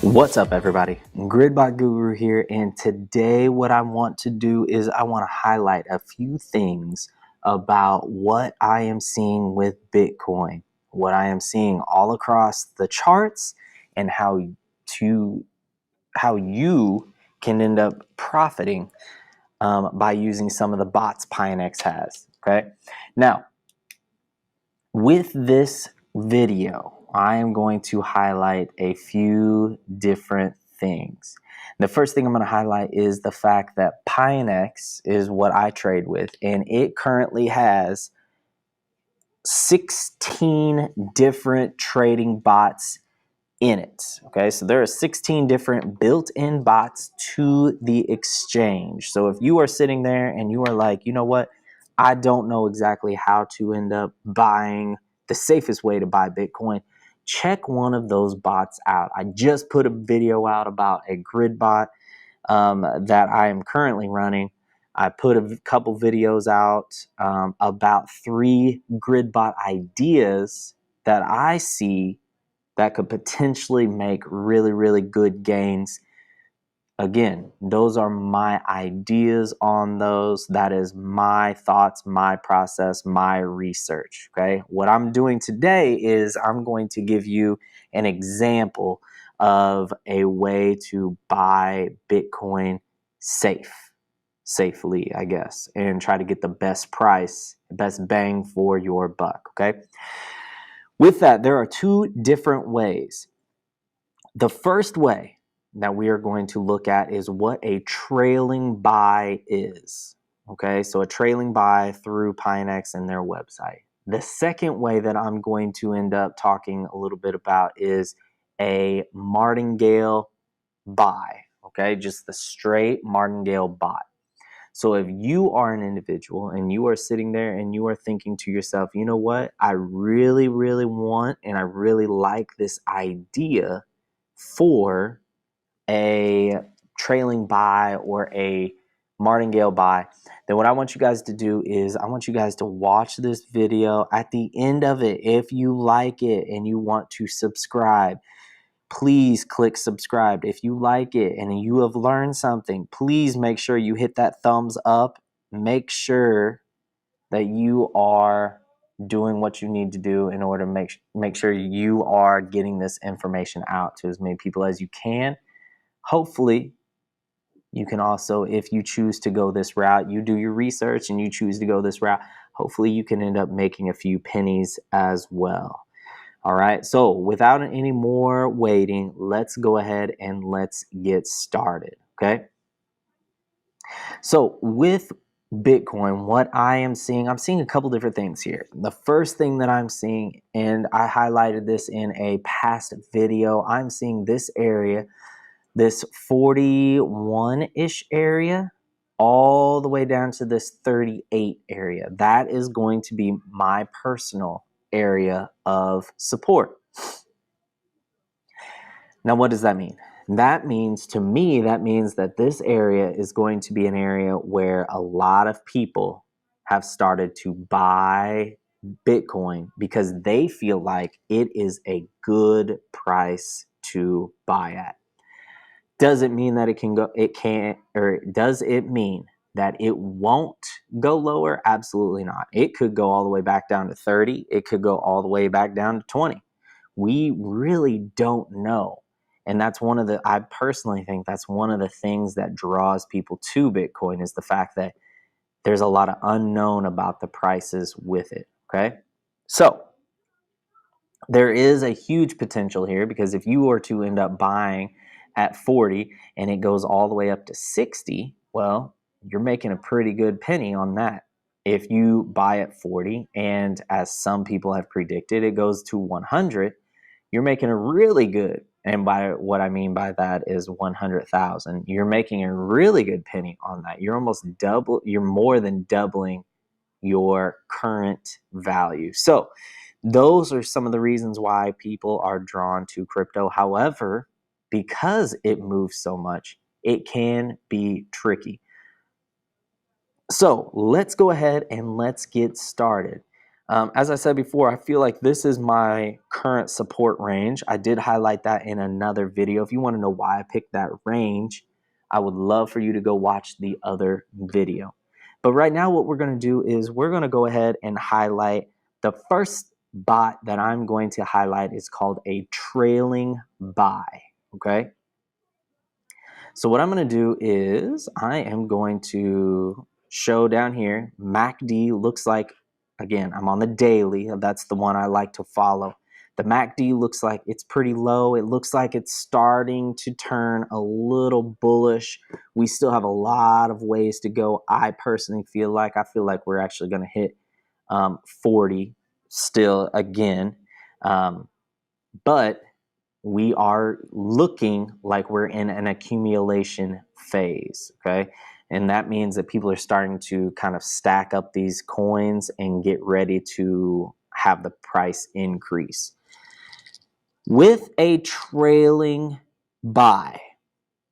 What's up, everybody? Gridbot Guru here, and today what I want to do is I want to highlight a few things about what I am seeing with Bitcoin, what I am seeing all across the charts, and how you can end up profiting by using some of the bots Pionex has. Okay, now with this video, I am going to highlight a few different things. The first thing I'm going to highlight is the fact that Pionex is what I trade with, and it currently has 16 different trading bots in it. Okay, so there are 16 different built-in bots to the exchange. So if you are sitting there and you are like, you know what, I don't know exactly how to end up buying the safest way to buy Bitcoin, check one of those bots out. I just put a video out about a Gridbot that I am currently running. I put a couple videos out about 3 Gridbot ideas that I see that could potentially make really, really good gains. Again, those are my ideas on those. That is my thoughts, my process, my research. Okay. What I'm doing today is I'm going to give you an example of a way to buy Bitcoin safely, I guess, and try to get the best price, best bang for your buck. Okay. With that, there are 2 different ways. The first way that we are going to look at is what a trailing buy is. Okay, so a trailing buy through Pionex and their website. The second way that I'm going to end up talking a little bit about is a Martingale buy. Okay, just the straight Martingale bot. So if you are an individual and you are sitting there and you are thinking to yourself, you know what, I really, really want and I really like this idea for a trailing buy or a Martingale buy, then what I want you guys to do is I want you guys to watch this video. At the end of it, if you like it and you want to subscribe, please click subscribe. If you like it and you have learned something, please make sure you hit that thumbs up. Make sure that you are doing what you need to do in order to make sure you are getting this information out to as many people as you can. Hopefully, you can also, if you choose to go this route, you do your research and you choose to go this route, hopefully you can end up making a few pennies as well. All right, so without any more waiting, let's go ahead and let's get started, okay? So with Bitcoin, what I'm seeing a couple different things here. The first thing that I'm seeing, and I highlighted this in a past video, I'm seeing this area, this 41-ish area, all the way down to this 38 area. That is going to be my personal area of support. Now, what does that mean? That means, to me, that means that this area is going to be an area where a lot of people have started to buy Bitcoin because they feel like it is a good price to buy at. Does it mean that it can go, it can't, or does it mean that it won't go lower? Absolutely not. It could go all the way back down to 30. It could go all the way back down to 20. We really don't know. And that's I personally think that's one of the things that draws people to Bitcoin, is the fact that there's a lot of unknown about the prices with it, okay? So there is a huge potential here, because if you were to end up buying at 40 and it goes all the way up to 60, well, you're making a pretty good penny on that. If you buy at 40 and, as some people have predicted, it goes to 100, you're making a really good, and by what I mean by that is 100,000. You're making a really good penny on that. You're more than doubling your current value. So those are some of the reasons why people are drawn to crypto. However, because it moves so much, it can be tricky. So let's go ahead and let's get started. As I said before, I feel like this is my current support range. I did highlight that in another video. If you want to know why I picked that range, I would love for you to go watch the other video. But right now what we're going to do is we're going to go ahead and highlight the first bot that I'm going to highlight is called a trailing buy, okay? So what I'm going to do is I am going to show down here, MACD looks like, again, I'm on the daily. That's the one I like to follow. The MACD looks like it's pretty low. It looks like it's starting to turn a little bullish. We still have a lot of ways to go. I personally feel like we're actually going to hit 40 still again. But we are looking like we're in an accumulation phase, okay? And that means that people are starting to kind of stack up these coins and get ready to have the price increase. With a trailing buy,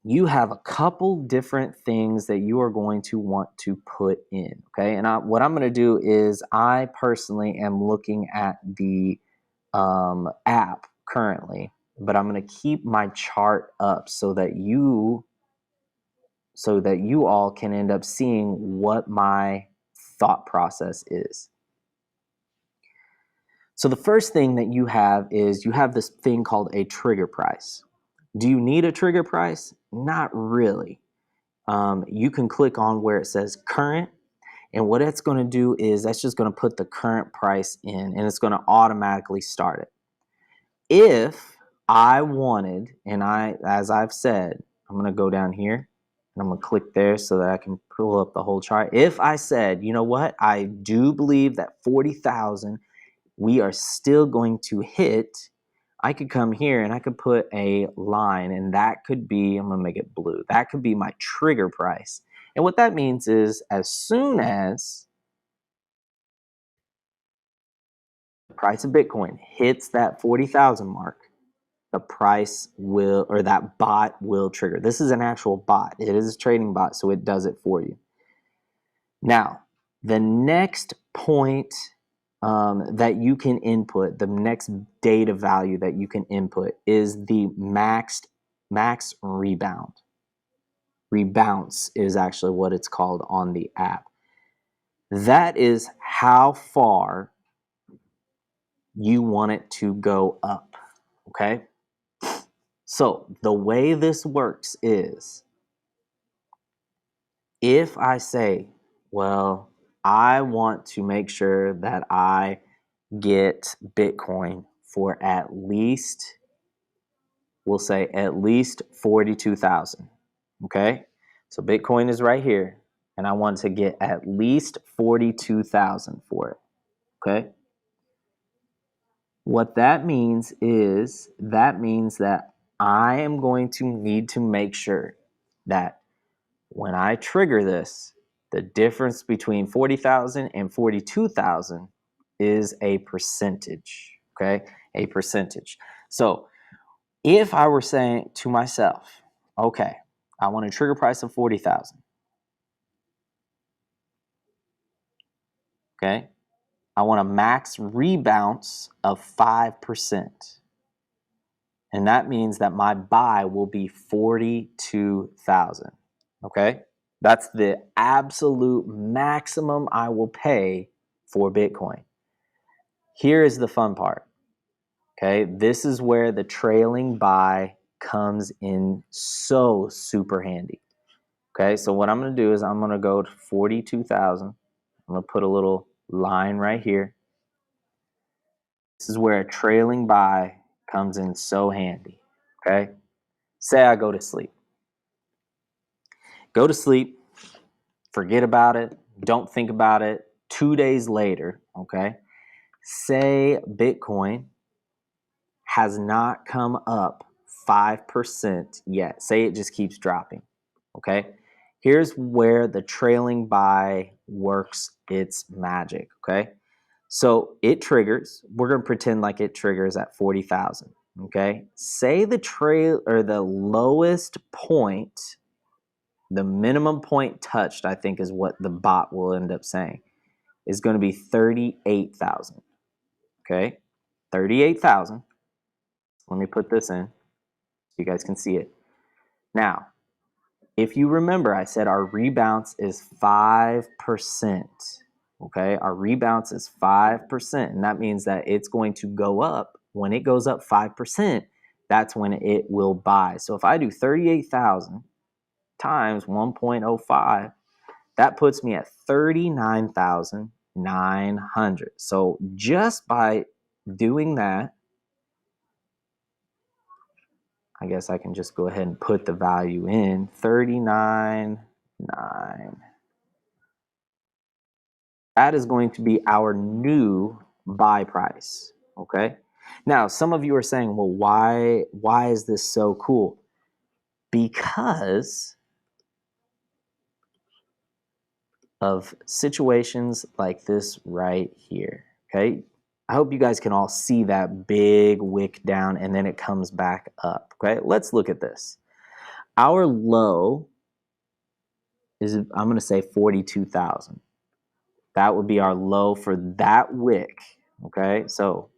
you have a couple different things that you are going to want to put in, okay? And what I'm going to do is I personally am looking at the app currently, but I'm going to keep my chart up so that you all can end up seeing what my thought process is. So the first thing that you have is you have this thing called a trigger price. Do you need a trigger price? Not really. You can click on where it says current, and what it's going to do is that's just going to put the current price in, and it's going to automatically start it. If I wanted, and as I've said, I'm going to go down here and I'm going to click there so that I can pull up the whole chart. If I said, you know what, I do believe that 40,000 we are still going to hit, I could come here and I could put a line, and that could be, I'm going to make it blue, that could be my trigger price. And what that means is as soon as the price of Bitcoin hits that 40,000 mark, the price will, or that bot will trigger. This is an actual bot. It is a trading bot, so it does it for you. Now, the next point that you can input, the next data value that you can input is the max rebound. Rebounce is actually what it's called on the app. That is how far you want it to go up, okay? So the way this works is if I say, well, I want to make sure that I get Bitcoin for at least, we'll say at least 42,000, okay? So Bitcoin is right here, and I want to get at least 42,000 for it, okay? What that means is, that means that I am going to need to make sure that when I trigger this, the difference between 40,000 and 42,000 is a percentage, okay? A percentage. So if I were saying to myself, okay, I want a trigger price of 40,000, okay? I want a max rebounce of 5%. And that means that my buy will be 42,000, okay? That's the absolute maximum I will pay for Bitcoin. Here is the fun part, okay? This is where the trailing buy comes in so super handy, okay? So what I'm going to do is I'm going to go to 42,000. I'm going to put a little line right here. This is where a trailing buy comes in so handy, okay? Say I go to sleep. Go to sleep, forget about it, don't think about it. 2 days later, okay? Say Bitcoin has not come up 5% yet. Say it just keeps dropping, okay? Here's where the trailing buy works its magic, okay? So it triggers. We're going to pretend like it triggers at 40,000, okay? Say the trail or the lowest point, the minimum point touched, I think is what the bot will end up saying. is going to be 38,000. Okay, 38,000. Let me put this in so you guys can see it. Now, if you remember, I said our rebalance is 5%. Okay, our rebalance is 5%, and that means that it's going to go up. When it goes up 5%, that's when it will buy. So if I do 38,000 times 1.05, that puts me at 39,900. So just by doing that, I guess I can just go ahead and put the value in 39,900. That is going to be our new buy price, okay? Now, some of you are saying, well, why is this so cool? Because of situations like this right here, okay? I hope you guys can all see that big wick down and then it comes back up, okay? Let's look at this. Our low is, I'm going to say 42,000. That would be our low for that wick, okay? So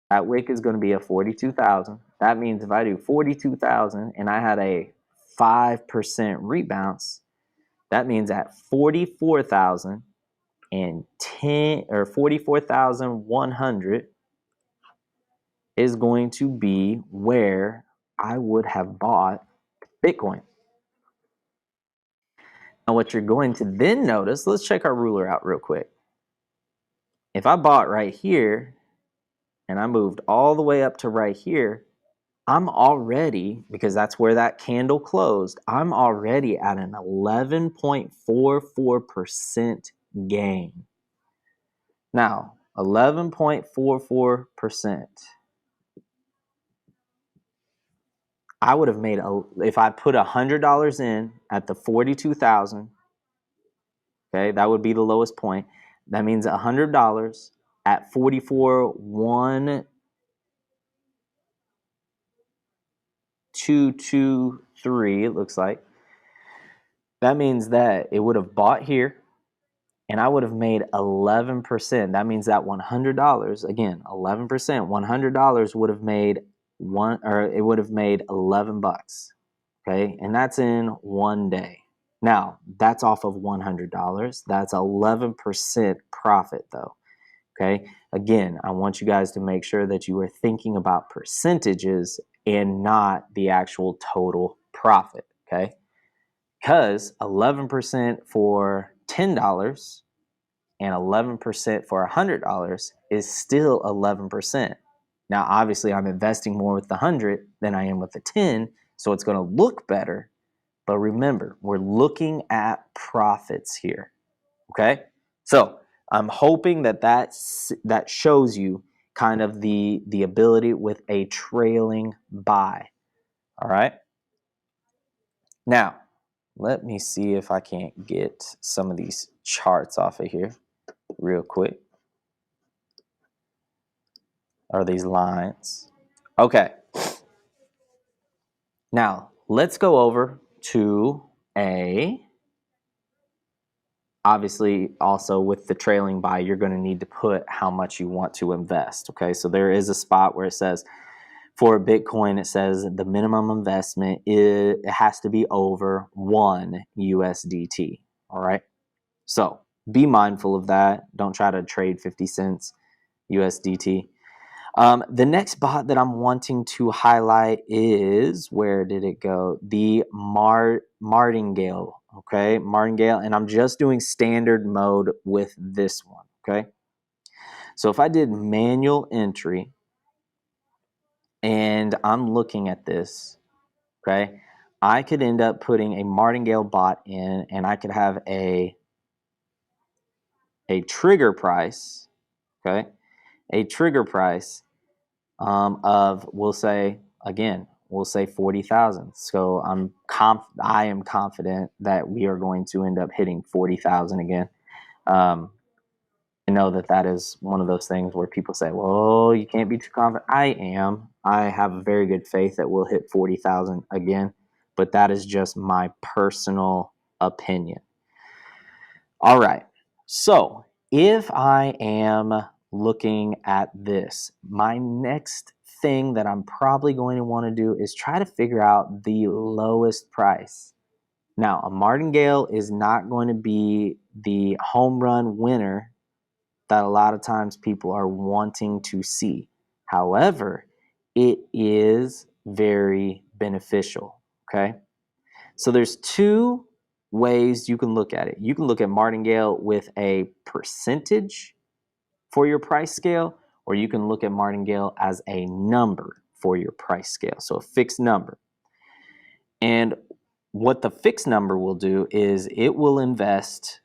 that wick is going to be a 42,000. That means if I do 42,000 and I had a 5% rebalance, that means at 44,010 or 44,100 is going to be where I would have bought Bitcoin. Now what you're going to then notice, let's check our ruler out real quick. If I bought right here and I moved all the way up to right here, I'm already, because that's where that candle closed, I'm already at an 11.44% gain. Now, 11.44%. I would have made, if I put $100 in at the 42,000, okay, that would be the lowest point. That means $100 at 44,123, it looks like. That means that it would have bought here, and I would have made 11%. That means that $100, again, 11%, $100 would have made it would have made 11 bucks. Okay, and that's in one day. Now, that's off of $100. That's 11% profit though. Okay, again, I want you guys to make sure that you are thinking about percentages and not the actual total profit. Okay, because 11% for $10 and 11% for $100 is still 11%. Now, obviously, I'm investing more with the 100 than I am with the 10, so it's going to look better. But remember, we're looking at profits here, okay? So I'm hoping that shows you kind of the ability with a trailing buy, all right? Now, let me see if I can't get some of these charts off of here real quick. Or these lines. Okay. Now, let's go over to obviously also with the trailing buy, you're going to need to put how much you want to invest. Okay, so there is a spot where it says for Bitcoin, it says the minimum investment it has to be over 1 USDT. All right, so be mindful of that. Don't try to trade 50 cents USDT. The next bot that I'm wanting to highlight is, where did it go? The Martingale, okay? Martingale, and I'm just doing standard mode with this one, okay? So if I did manual entry and I'm looking at this, okay, I could end up putting a Martingale bot in and I could have a trigger price, okay? A trigger price of, we'll say 40,000. So I am confident that we are going to end up hitting 40,000 again. I know that is one of those things where people say, well, you can't be too confident. I have a very good faith that we'll hit 40,000 again, but that is just my personal opinion. All right. So if I am looking at this, my next thing that I'm probably going to want to do is try to figure out the lowest price. Now, a martingale is not going to be the home run winner that a lot of times people are wanting to see. However, it is very beneficial, okay? So there's two ways you can look at it. You can look at martingale with a percentage for your price scale, or you can look at martingale as a number for your price scale, so a fixed number. And what the fixed number will do is it will invest,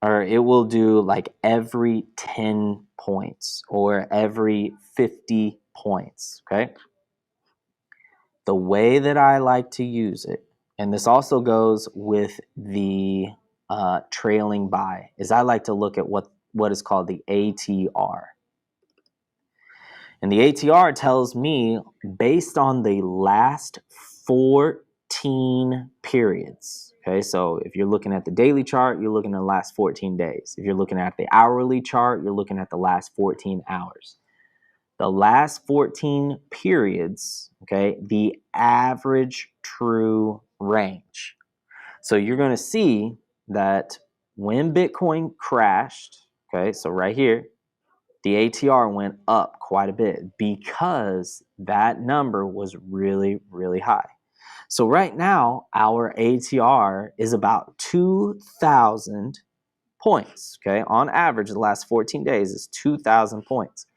or it will do like every 10 points or every 50 points, okay? The way that I like to use it, and this also goes with the trailing buy, is I like to look at what is called the ATR. And the ATR tells me based on the last 14 periods. Okay, so if you're looking at the daily chart, you're looking at the last 14 days. If you're looking at the hourly chart, you're looking at the last 14 hours. The last 14 periods, okay, the average true range. So you're going to see that when Bitcoin crashed, okay, so right here, the ATR went up quite a bit because that number was really, really high. So right now, our ATR is about 2,000 points, okay? On average, the last 14 days is 2,000 points.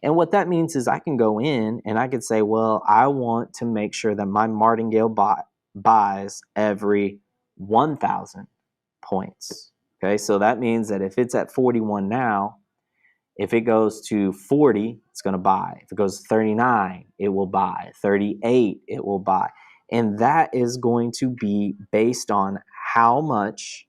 And what that means is I can go in and I can say, well, I want to make sure that my martingale buys every 1,000 points, okay? So that means that if it's at 41 now, if it goes to 40, it's going to buy. If it goes to 39, it will buy. 38, it will buy. And that is going to be based on how much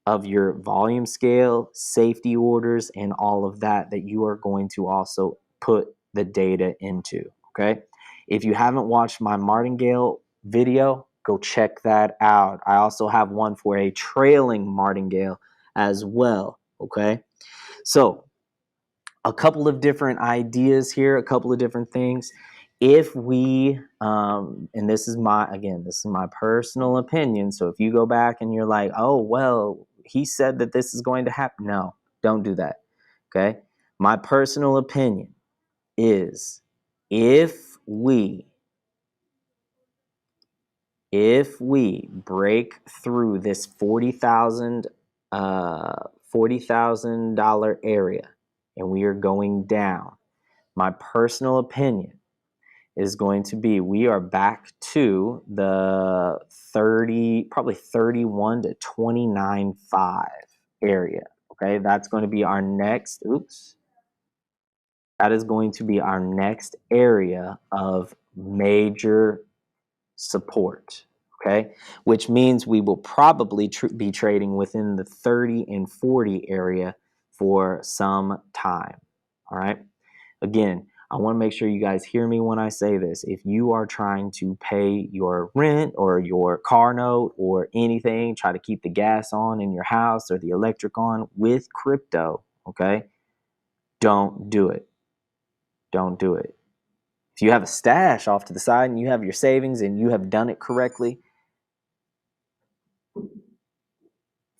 of your volume scale, safety orders, and all of that you are going to also put the data into, okay? If you haven't watched my martingale video, go check that out. I also have one for a trailing martingale as well, okay? So a couple of different ideas here, a couple of different things. If we, and this is my personal opinion. So if you go back and you're like, oh, well, he said that this is going to happen. No, don't do that. Okay. My personal opinion is if we break through this $40,000 area and we are going down, my personal opinion is going to be we are back to the 30, probably 31 to 29.5 area. Okay, that's going to be our next, that is going to be our next area of major support. Okay, which means we will probably be trading within the 30 and 40 area for some time. All right, again, I want to make sure you guys hear me when I say this. If you are trying to pay your rent or your car note or anything, try to keep the gas on in your house or the electric on with crypto, okay, don't do it. Don't do it. If you have a stash off to the side and you have your savings and you have done it correctly,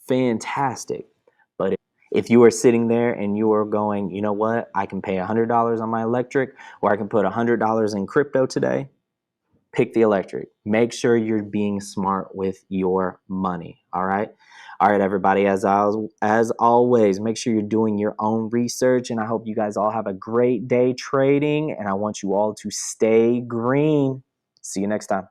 fantastic. But if you are sitting there and you are going, you know what, I can pay $100 on my electric, or I can put $100 in crypto today, pick the electric. Make sure you're being smart with your money. All right. All right, everybody. As always, make sure you're doing your own research. And I hope you guys all have a great day trading. And I want you all to stay green. See you next time.